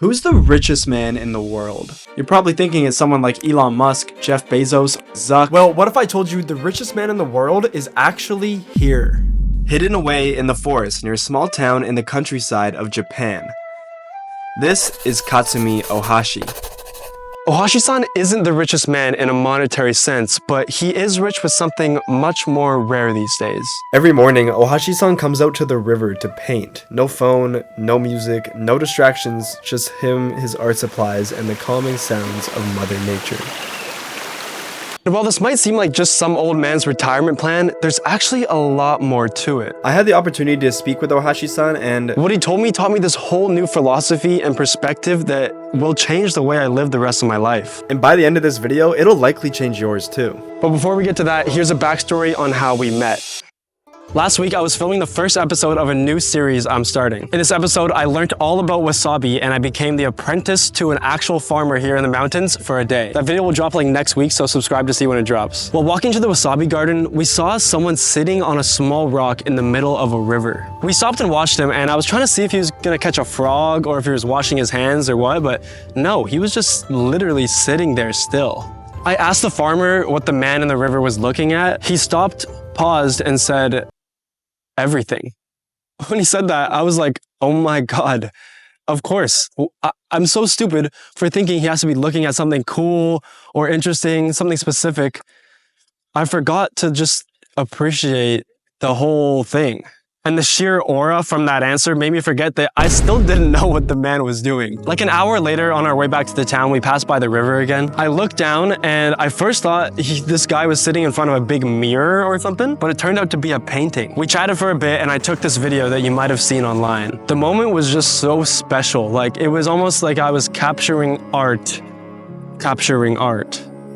Who's the richest man in the world? You're probably thinking it's someone like Elon Musk, Jeff Bezos, Zuck. Well, what if I told you the richest man in the world is actually here? Hidden away in the forest near a small town in the countryside of Japan. This is Katsumi Ohashi. Ohashi-san isn't the richest man in a monetary sense, but he is rich with something much more rare these days. Every morning, Ohashi-san comes out to the river to paint. No phone, no music, no distractions, just him, his art supplies, and the calming sounds of Mother Nature. While this might seem like just some old man's retirement plan, there's actually a lot more to it. I had the opportunity to speak with Ohashi-san, and what he told me taught me this whole new philosophy and perspective that will change the way I live the rest of my life. And by the end of this video, it'll likely change yours too. But before we get to that, here's a backstory on how we met. Last week, I was filming the first episode of a new series I'm starting. In this episode, I learned all about wasabi and I became the apprentice to an actual farmer here in the mountains for a day. That video will drop like next week, so subscribe to see when it drops. While walking to the wasabi garden, we saw someone sitting on a small rock in the middle of a river. We stopped and watched him, and I was trying to see if he was gonna catch a frog or if he was washing his hands or what, but no, he was just literally sitting there still. I asked the farmer what the man in the river was looking at. He stopped, paused, and said, everything. When he said that, I was like, oh my God, of course. I'm so stupid for thinking he has to be looking at something cool or interesting, something specific. I forgot to just appreciate the whole thing. And the sheer aura from that answer made me forget that I still didn't know what the man was doing. Like an hour later, on our way back to the town, we passed by the river again. I looked down and I first thought this guy was sitting in front of a big mirror or something, but it turned out to be a painting. We chatted for a bit and I took this video that you might have seen online. The moment was just so special. Like, it was almost like I was capturing art.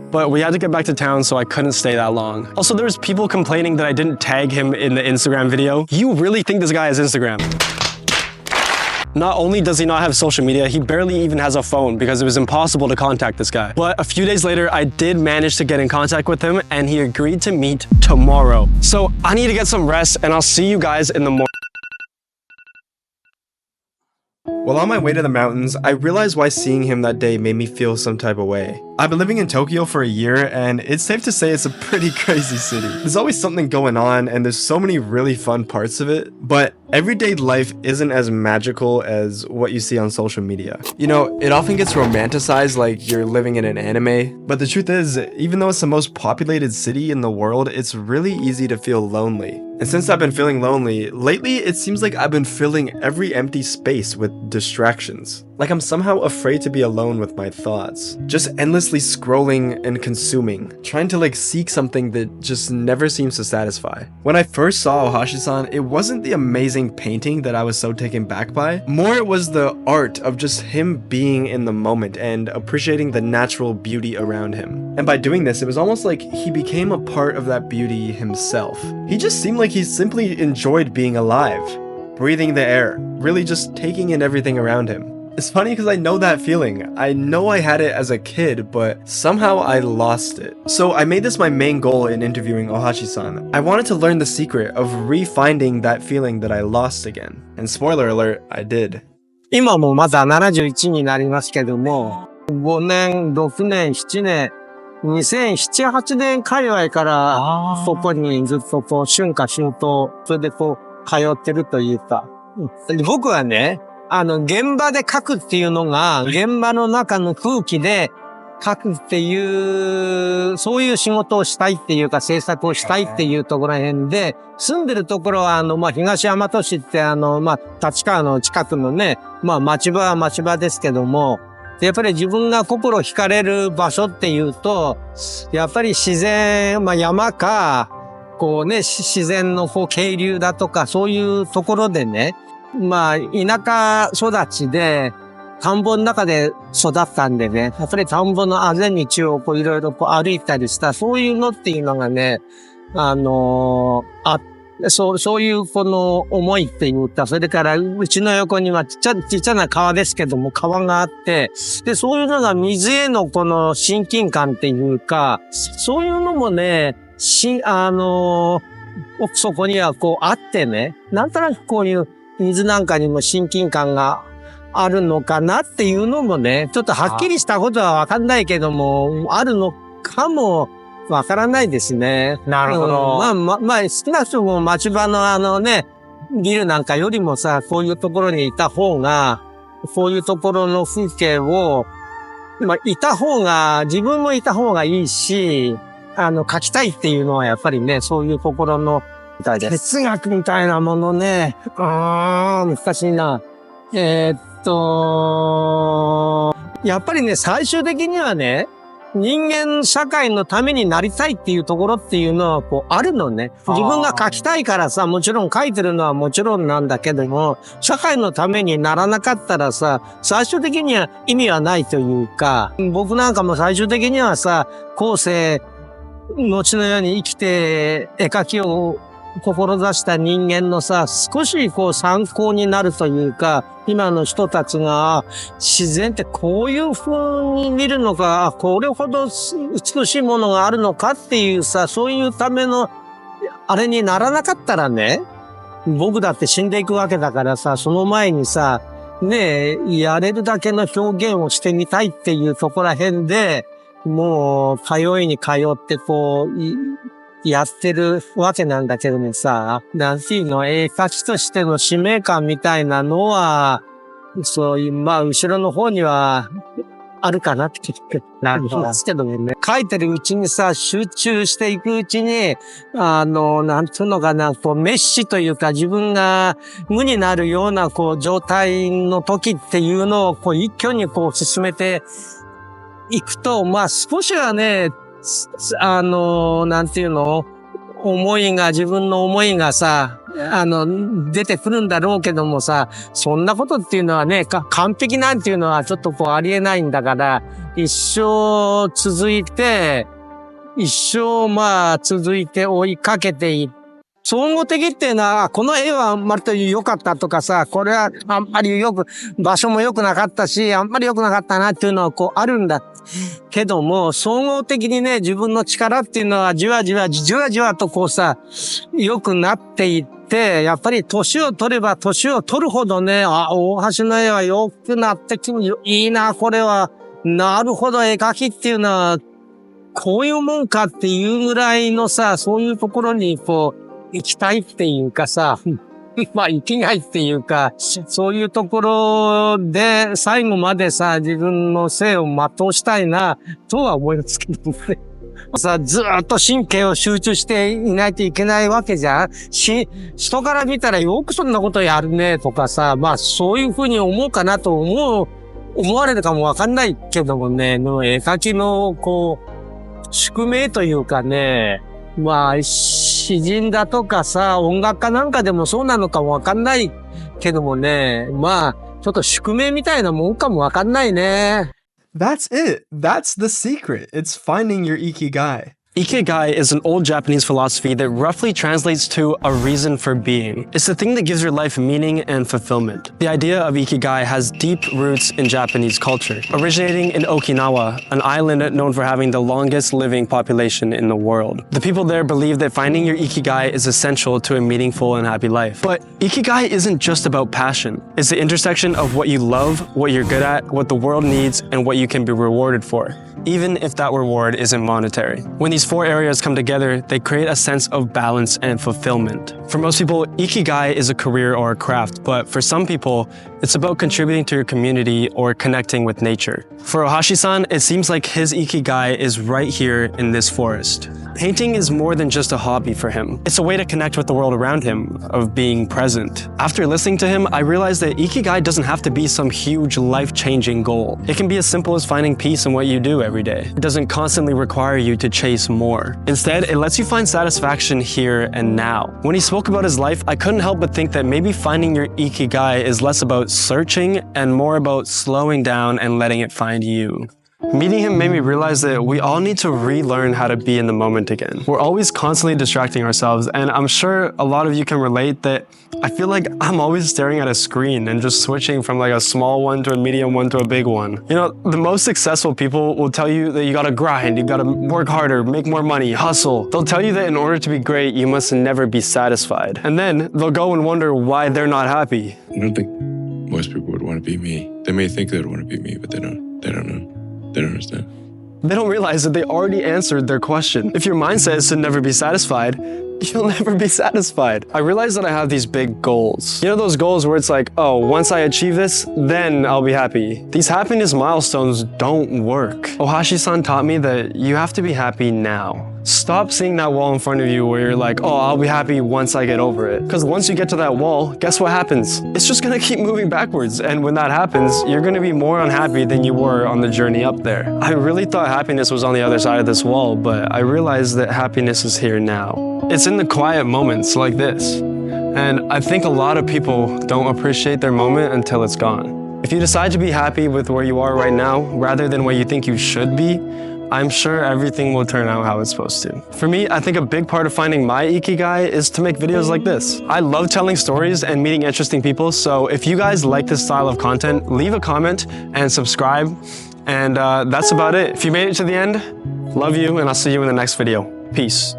But we had to get back to town, so I couldn't stay that long. Also, there was people complaining that I didn't tag him in the Instagram video. You really think this guy has Instagram? Not only does he not have social media, he barely even has a phone because it was impossible to contact this guy. But a few days later, I did manage to get in contact with him and he agreed to meet tomorrow. So I need to get some rest and I'll see you guys in the morning. While on my way to the mountains, I realized why seeing him that day made me feel some type of way. I've been living in Tokyo for a year, and it's safe to say it's a pretty crazy city. There's always something going on, and there's so many really fun parts of it, but everyday life isn't as magical as what you see on social media. You know, it often gets romanticized like you're living in an anime, but the truth is, even though it's the most populated city in the world, it's really easy to feel lonely. And since I've been feeling lonely, lately it seems like I've been filling every empty space with distractions. Like I'm somehow afraid to be alone with my thoughts. Just endlessly scrolling and consuming, trying to seek something that just never seems to satisfy. When I first saw Ohashi-san, it wasn't the amazing painting that I was so taken back by. More it was the art of just him being in the moment and appreciating the natural beauty around him. And by doing this, it was almost like he became a part of that beauty himself. He just seemed like he simply enjoyed being alive, breathing the air, really just taking in everything around him. It's funny because I know that feeling. I know I had it as a kid, but somehow I lost it. So I made this my main goal in interviewing Ohashi-san. I wanted to learn the secret of re-finding that feeling that I lost again. And spoiler alert, I did. 今もまだ71になりますけども、5年、6年、7年、2007、8年界隈からそこにずっと春夏秋冬、それで通ってるというか、僕はね、現場で書くっていうのが、現場の中の空気で書くっていう、そういう仕事をしたいっていうか、制作をしたいっていうところら辺で、住んでるところは、東大和市って、立川の近くのね、町場は町場ですけども、やっぱり自分が心惹かれる場所っていうと、やっぱり自然、山か、自然の渓流だとか、そういうところでね、田舎育ちで、田んぼの中で育ったんでね、やっぱり田んぼのあぜ道をいろいろ歩いたりした、そういうのっていうのがね、そういう思いっていうか、それからうちの横にはちっちゃな川ですけども、川があって、で、そういうのが水への親近感っていうか、そういうのもね、そこにはあってね、なんとなくこういう水なんかにも親近感があるのかなっていうのもね、ちょっとはっきりしたことはわかんないけども、あるのかもわからないですね。なるほど。少なくとも町場のビルなんかよりもさ、こういうところにいた方が、こういうところの風景を、自分もいた方がいいし、描きたいっていうのはやっぱりね、そういうところの哲学みたいなものね、難しいな。やっぱりね、最終的にはね、人間社会のためになりたいっていうところっていうのはこうあるのね。自分が書きたいからさ、もちろん書いてるのはもちろんなんだけども、社会のためにならなかったらさ、最終的には意味はないというか、僕なんかも最終的にはさ、後世、後のように生きて絵描きを志した人間のさ、少しこう参考になるというか、今の人たちが自然ってこういう風に見るのか、これほど美しいものがあるのかっていうさ、そういうためのあれにならなかったらね、僕だって死んでいくわけだからさ、その前にさ、やれるだけの表現をしてみたいっていうところら辺で、もう通いに通ってこう、やってるわけなんだけどもさ、なんていうの、絵描きとしての使命感みたいなのは、そういう、後ろの方には、あるかなってなるんですけどね。描いてるうちにさ、集中していくうちに、なんていうのかな、こう、メッシュというか自分が無になるような、こう、状態の時っていうのを、こう、一挙にこう、進めていくと、少しはね、なんていうの？自分の思いがさ、出てくるんだろうけどもさ、そんなことっていうのはね、完璧なんていうのはちょっとこうありえないんだから、一生続いて追いかけていって、総合的っていうのは、この絵はあんまりと良かったとかさ、これはあんまり場所も良くなかったし、あんまり良くなかったなっていうのはこうあるんだ。けども、総合的にね、自分の力っていうのはじわじわとこうさ、良くなっていって、やっぱり年を取れば年を取るほどね、大橋の絵は良くなってきて、いいな、これは。なるほど、絵描きっていうのは、こういうもんかっていうぐらいのさ、そういうところにこう、行きたいっていうかさ、生きがいっていうか、そういうところで最後までさ、自分の生を全うしたいな、とは思いますけどね。さ、ずーっと神経を集中していないといけないわけじゃん。人から見たらよくそんなことやるね、とかさ、そういうふうに思うかなと思われるかもわかんないけどもね、絵描きの、こう、宿命というかね、詩人だとかさ、音楽家なんかでもそうなのかもわかんないけどもね、ちょっと宿命みたいなもんかもわかんないね。 That's it. That's the secret. It's finding your Ikigai. Ikigai is an old Japanese philosophy that roughly translates to a reason for being. It's the thing that gives your life meaning and fulfillment. The idea of Ikigai has deep roots in Japanese culture, originating in Okinawa, an island known for having the longest living population in the world. The people there believe that finding your Ikigai is essential to a meaningful and happy life. But Ikigai isn't just about passion. It's the intersection of what you love, what you're good at, what the world needs, and what you can be rewarded for, even if that reward isn't monetary. When these four areas come together, they create a sense of balance and fulfillment. For most people, Ikigai is a career or a craft, but for some people, it's about contributing to your community or connecting with nature. For Ohashi-san, it seems like his Ikigai is right here in this forest. Painting is more than just a hobby for him. It's a way to connect with the world around him, of being present. After listening to him, I realized that Ikigai doesn't have to be some huge life-changing goal. It can be as simple as finding peace in what you do every day. It doesn't constantly require you to chase more. Instead, it lets you find satisfaction here and now. When he spoke about his life, I couldn't help but think that maybe finding your Ikigai is less about searching and more about slowing down and letting it find you. Meeting him made me realize that we all need to relearn how to be in the moment again. We're always constantly distracting ourselves, and I'm sure a lot of you can relate that I feel like I'm always staring at a screen and just switching from like a small one to a medium one to a big one. You know, the most successful people will tell you that you gotta grind, you gotta work harder, make more money, hustle. They'll tell you that in order to be great, you must never be satisfied. And then they'll go and wonder why they're not happy. most people would want to be me. They may think they would want to be me, but they don't know. They don't understand. They don't realize that they already answered their question. If your mindset is to never be satisfied, you'll never be satisfied. I realize that I have these big goals. You know those goals where it's like, oh, once I achieve this, then I'll be happy. These happiness milestones don't work. Ohashi-san taught me that you have to be happy now. Stop seeing that wall in front of you where you're like, oh, I'll be happy once I get over it. Because once you get to that wall, guess what happens? It's just gonna keep moving backwards. And when that happens, you're gonna be more unhappy than you were on the journey up there. I really thought happiness was on the other side of this wall, but I realized that happiness is here now. It's in the quiet moments like this. And I think a lot of people don't appreciate their moment until it's gone. If you decide to be happy with where you are right now, rather than where you think you should be, I'm sure everything will turn out how it's supposed to. For me, I think a big part of finding my Ikigai is to make videos like this. I love telling stories and meeting interesting people, so if you guys like this style of content, leave a comment and subscribe. And that's about it. If you made it to the end, love you, and I'll see you in the next video. Peace.